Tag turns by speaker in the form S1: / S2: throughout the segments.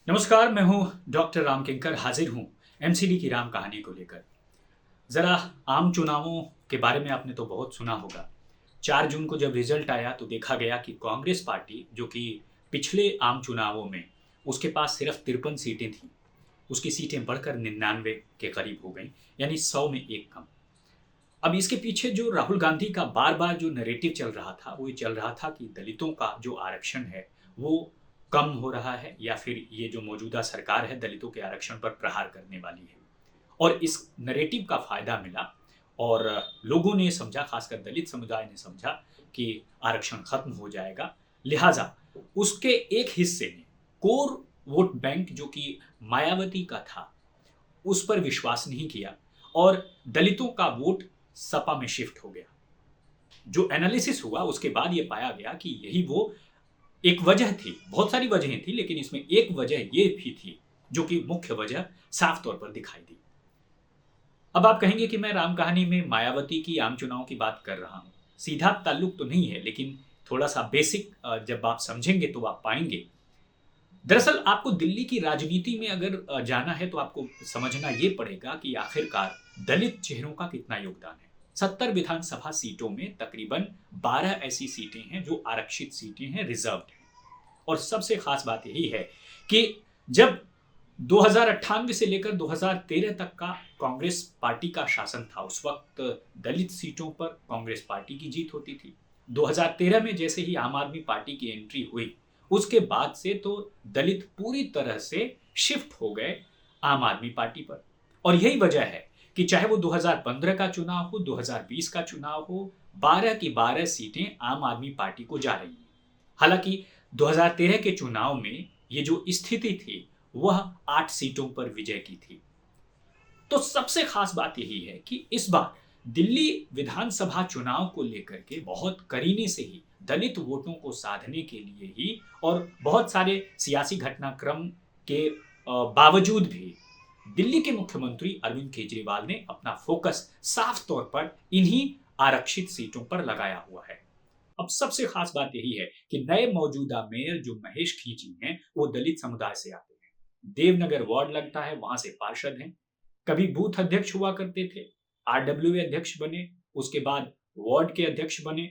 S1: नमस्कार, मैं हूं डॉक्टर राम किंकर, हाजिर हूं एमसीडी की राम कहानी को लेकर। ज़रा आम चुनावों के बारे में आपने तो बहुत सुना होगा। 4 जून को जब रिजल्ट आया तो देखा गया कि कांग्रेस पार्टी, जो कि पिछले आम चुनावों में उसके पास सिर्फ 53 सीटें थीं, उसकी सीटें बढ़कर 99 के करीब हो गईं, यानी 100 में 1 कम। अब इसके पीछे जो राहुल गांधी का बार-बार जो नैरेटिव चल रहा था, वो ये चल रहा था कि दलितों का जो आरक्षण है, वो कम हो रहा है या फिर ये जो मौजूदा सरकार है, दलितों के आरक्षण पर प्रहार करने वाली है। और इस नैरेटिव का फ़ायदा मिला और लोगों ने समझा, खासकर दलित समुदाय ने समझा कि आरक्षण खत्म हो जाएगा। लिहाज़ा उसके एक हिस्से ने कोर वोट बैंक जो कि मायावती का था, उस पर विश्वास नहीं किया और दलितों का वोट सपा में शिफ्ट हो गया। जो एनालिसिस हुआ उसके बाद ये पाया गया कि यही वो एक वजह थी, बहुत सारी वजहें थी लेकिन इसमें एक वजह ये भी थी, जो कि मुख्य वजह साफ तौर पर दिखाई दी। अब आप कहेंगे कि मैं राम कहानी में मायावती की आम चुनाव की बात कर रहा हूँ। सीधा ताल्लुक तो नहीं है, लेकिन थोड़ा-सा बेसिक जब आप समझेंगे तो आप पाएँगे। दरअसल आपको दिल्ली की राजनीति में अगर जाना है तो आपको समझना ये पड़ेगा कि आखिरकार दलित चेहरों का कितना योगदान है। 70 विधानसभा सीटों में तकरीबन 12 ऐसी सीटें हैं जो आरक्षित सीटें हैं, रिज़र्व्ड हैं। और सबसे खास बात यही है कि जब 2098 से लेकर 2013 तक का कांग्रेस पार्टी का शासन था, उस वक्त दलित सीटों पर कांग्रेस पार्टी की जीत होती थी। 2013 में जैसे ही आम आदमी पार्टी की एंट्री हुई, उसके बाद से तो दलित पूरी तरह से शिफ्ट हो गए आम आदमी पार्टी पर। और यही वजह है कि चाहे वो 2015 का चुनाव हो, 2020 का चुनाव हो, 12 की 12 सीटें आम आदमी पार्टी को जा रही हैं। हालांकि 2013 के चुनाव में ये जो स्थिति थी, वह 8 सीटों पर विजय की थी। तो सबसे खास बात यही है कि इस बार दिल्ली विधानसभा चुनाव को लेकर के बहुत करीने से ही दलित वोटों को साधने के लिए ही और बहुत सारे सियासी घटनाक्रम के बावजूद भी दिल्ली के मुख्यमंत्री अरविंद केजरीवाल ने अपना फोकस साफ तौर पर इन्हीं आरक्षित सीटों पर लगाया हुआ है। अब सबसे खास बात यही है कि नए मौजूदा मेयर जो महेश खींची हैं, वो दलित समुदाय से आते हैं। देवनगर वार्ड लगता है, वहां से पार्षद हैं। कभी बूथ अध्यक्ष हुआ करते थे, आरडब्ल्यूए अध्यक्ष बने, उसके बाद वार्ड के अध्यक्ष बने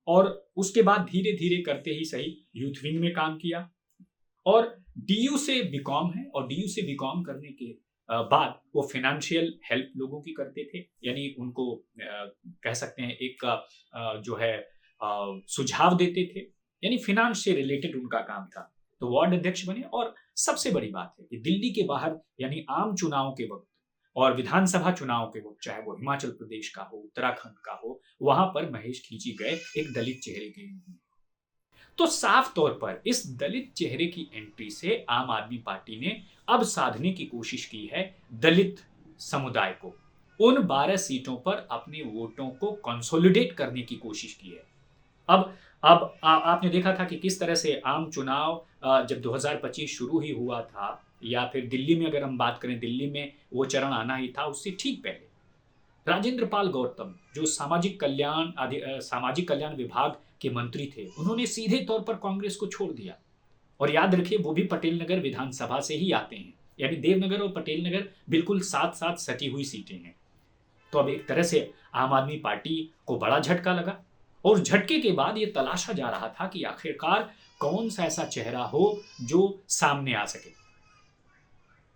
S1: और उसके बाद धीरे धीरे करते ही सही यूथ विंग में काम किया और डीयू से बीकॉम है और डीयू से बीकॉम करने के बाद वो फाइनेंशियल हेल्प लोगों की करते थे, यानी उनको कह सकते हैं एक जो है सुझाव देते थे, यानी फिनांस से रिलेटेड उनका काम था। तो वार्ड अध्यक्ष बने और सबसे बड़ी बात है कि दिल्ली के बाहर यानी आम चुनाव के वक्त और विधानसभा चुनाव के वक्त, चाहे वो हिमाचल प्रदेश का हो, उत्तराखंड का हो, वहां पर महेश खींची गए एक दलित चेहरे के रूप में। तो साफ तौर पर इस दलित चेहरे की एंट्री से आम आदमी पार्टी ने अब साधने की कोशिश की है दलित समुदाय को, उन 12 सीटों पर अपने वोटों को कंसोलिडेट करने की कोशिश की है। अब आपने देखा था कि किस तरह से आम चुनाव जब 2025 शुरू ही हुआ था, या फिर दिल्ली में अगर हम बात करें, दिल्ली में वो चरण आना ही था, उससे ठीक पहले राजेंद्र पाल गौतम जो सामाजिक कल्याण विभाग के मंत्री थे, उन्होंने सीधे तौर पर कांग्रेस को छोड़ दिया। और याद रखिए, वो भी पटेल नगर विधानसभा से ही आते हैं, यानी देवनगर और पटेल नगर बिल्कुल साथ साथ सटी हुई सीटें हैं। तो अब एक तरह से आम आदमी पार्टी को बड़ा झटका लगा और झटके के बाद ये तलाशा जा रहा था कि आखिरकार कौन सा ऐसा चेहरा हो जो सामने आ सके।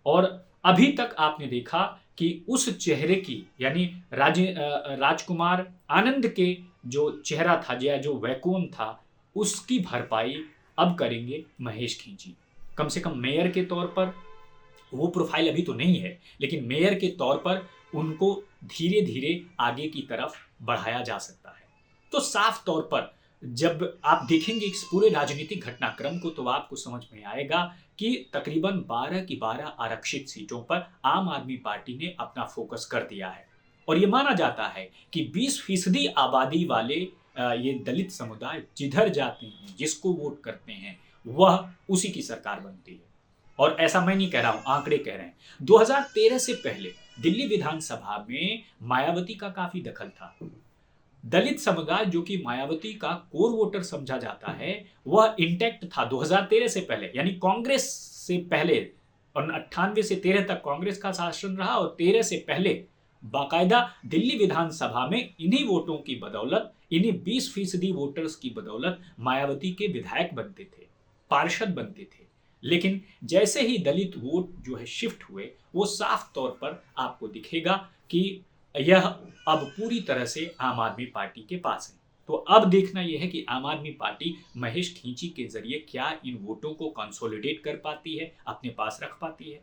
S1: और अभी तक आपने देखा कि उस चेहरे की, यानी राजकुमार आनंद के जो चेहरा था, या जो वैक्यूम था, उसकी भरपाई अब करेंगे महेश खींची। कम से कम मेयर के तौर पर वो प्रोफाइल अभी तो नहीं है, लेकिन मेयर के तौर पर उनको धीरे धीरे आगे की तरफ बढ़ाया जा सकता है। तो साफ तौर पर जब आप देखेंगे इस पूरे राजनीतिक घटनाक्रम को, तो आपको समझ में आएगा कि तकरीबन 12 की 12 आरक्षित सीटों पर आम आदमी पार्टी ने अपना फोकस कर दिया है। और ये माना जाता है कि 20% आबादी वाले ये दलित समुदाय जिधर जाते हैं, जिसको वोट करते हैं, वह उसी की सरकार बनती है। और ऐसा मैं नहीं कह रहा हूं, आंकड़े कह रहे हैं। 2013 से पहले दिल्ली विधानसभा में मायावती का काफी दखल था। दलित समुदाय, जो कि मायावती का कोर वोटर समझा जाता है, वह इंटैक्ट था 2013 से पहले, यानी कांग्रेस से पहले और 98 से 13 तक कांग्रेस का शासन रहा और 13 से पहले बाकायदा दिल्ली विधानसभा में इन्हीं वोटों की बदौलत, इन्हीं 20% वोटर्स की बदौलत मायावती के विधायक बनते थे, पार्षद बनते थे। लेकिन जैसे ही दलित वोट जो है शिफ्ट हुए, वो साफ तौर पर आपको दिखेगा कि यह अब पूरी तरह से आम आदमी पार्टी के पास है। तो अब देखना यह है कि आम आदमी पार्टी महेश खींची के जरिए क्या इन वोटों को कंसोलिडेट कर पाती है, अपने पास रख पाती है,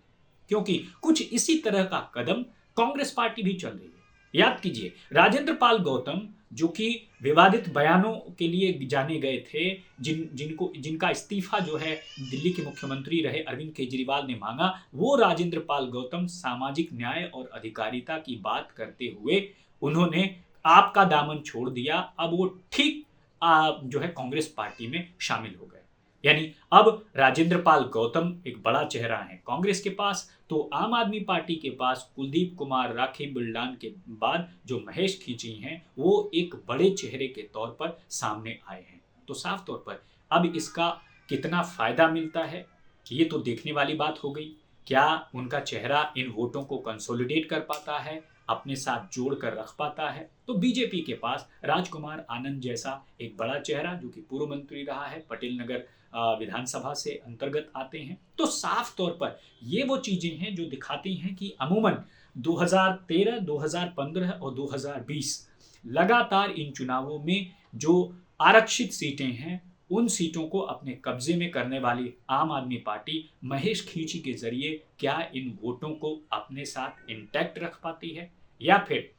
S1: क्योंकि कुछ इसी तरह का कदम कांग्रेस पार्टी भी चल रही है। याद कीजिए, राजेंद्र पाल गौतम जो कि विवादित बयानों के लिए जाने गए थे, जिनका इस्तीफा जो है दिल्ली के मुख्यमंत्री रहे अरविंद केजरीवाल ने मांगा, वो राजेंद्र पाल गौतम सामाजिक न्याय और अधिकारिता की बात करते हुए उन्होंने आपका दामन छोड़ दिया। अब वो ठीक जो है कांग्रेस पार्टी में शामिल हो गए। यानी अब राजेंद्र पाल गौतम एक बड़ा चेहरा है कांग्रेस के पास, तो आम आदमी पार्टी के पास कुलदीप कुमार राखी बिल्डान के बाद जो महेश खींची हैं, वो एक बड़े चेहरे के तौर पर सामने आए हैं। तो साफ तौर पर अब इसका कितना फायदा मिलता है, ये तो देखने वाली बात हो गई। क्या उनका चेहरा इन वोटों को कंसोलिडेट कर पाता है, अपने साथ जोड़ कर रख पाता है? तो बीजेपी के पास राजकुमार आनंद जैसा एक बड़ा चेहरा, जो कि पूर्व मंत्री रहा है, पटेल नगर विधानसभा से अंतर्गत आते हैं। तो साफ तौर पर ये वो चीजें हैं जो दिखाती हैं कि अमूमन 2013, 2015 और 2020 लगातार इन चुनावों में जो आरक्षित सीटें हैं, उन सीटों को अपने कब्जे में करने वाली आम आदमी पार्टी महेश खींची के जरिए क्या इन वोटों को अपने साथ इंटैक्ट रख पाती है, या फिर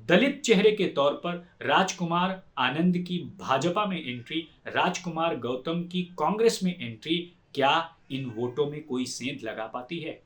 S1: दलित चेहरे के तौर पर राजकुमार आनंद की भाजपा में एंट्री, राजकुमार गौतम की कांग्रेस में एंट्री, क्या इन वोटों में कोई सेंध लगा पाती है?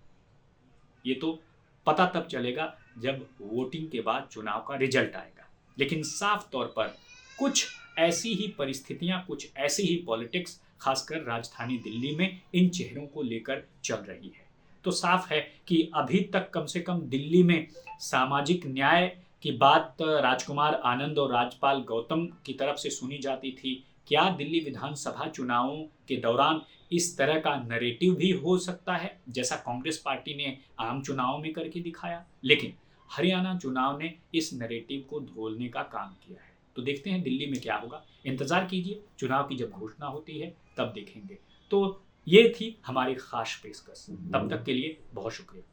S1: ये तो पता तब चलेगा जब वोटिंग के बाद चुनाव का रिजल्ट आएगा। लेकिन साफ तौर पर कुछ ऐसी ही परिस्थितियां, कुछ ऐसी ही पॉलिटिक्स खासकर राजधानी दिल्ली में इन चेहरों को लेकर चल रही है। तो साफ है कि अभी तक कम से कम दिल्ली में सामाजिक न्याय की बात राजकुमार आनंद और राजपाल गौतम की तरफ से सुनी जाती थी। क्या दिल्ली विधानसभा चुनावों के दौरान इस तरह का नैरेटिव भी हो सकता है, जैसा कांग्रेस पार्टी ने आम चुनावों में करके दिखाया? लेकिन हरियाणा चुनाव ने इस नैरेटिव को धोलने का काम किया है। तो देखते हैं दिल्ली में क्या होगा। इंतजार कीजिए, चुनाव की जब घोषणा होती है तब देखेंगे। तो ये थी हमारी खास पेशकश। तब तक के लिए बहुत शुक्रिया।